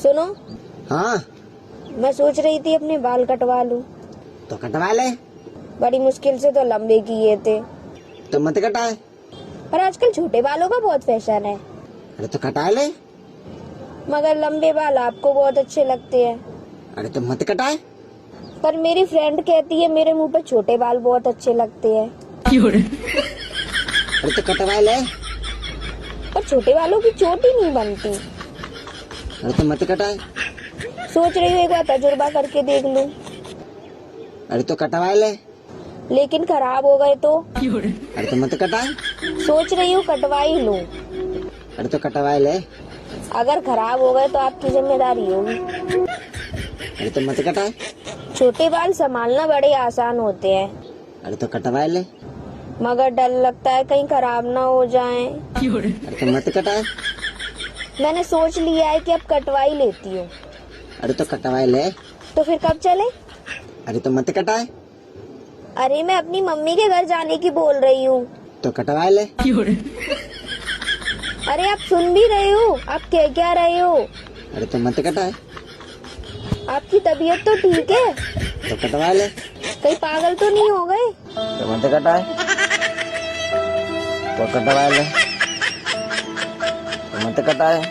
सुनो, हाँ, मैं सोच रही थी अपने बाल कटवा लूं। तो कटवा ले। बड़ी मुश्किल से तो लंबे किए थे, तो मत कटाए। पर आजकल छोटे बालों का बहुत फैशन है। अरे तो कटा ले। मगर लंबे बाल आपको बहुत अच्छे लगते हैं। अरे तो मत कटाए। पर मेरी फ्रेंड कहती है मेरे मुंह पे छोटे बाल बहुत अच्छे लगते हैं। अरे तो कटवा ले। पर छोटे बालों की चोटी नहीं बनती। अरे तो मत कटाए। सोच रही हूँ एक बार तजुर्बा करके देख लूं। अरे तो कटवा ले। लेकिन खराब हो गए तो? अरे तो मत कटाए। सोच रही हूँ कटवा ही लूं। अरे तो कटवा ले। अगर खराब हो गए तो आपकी जिम्मेदारी होगी। अरे तो मत कटाए। छोटे बाल संभालना बड़े आसान होते हैं, अरे तो कटवा ले। मगर डर लगता है कहीं खराब ना हो जाएं। अरे तो मत कटाए। मैंने सोच लिया है कि अब कटवा ही लेती हूँ। अरे तो कटवा ले। तो फिर कब चले? अरे तो मत कटाए। अरे मैं अपनी मम्मी के घर जाने की बोल रही हूँ। तो कटवा ले। अरे आप सुन भी रहे हो? आप कह क्या रहे हो? अरे तो मत कटाए। आपकी तबीयत तो ठीक है? तो कटवा ले। कहीं पागल तो नहीं हो गए? तो मत कटाए। तो कटवा ले। तो मत कटाए।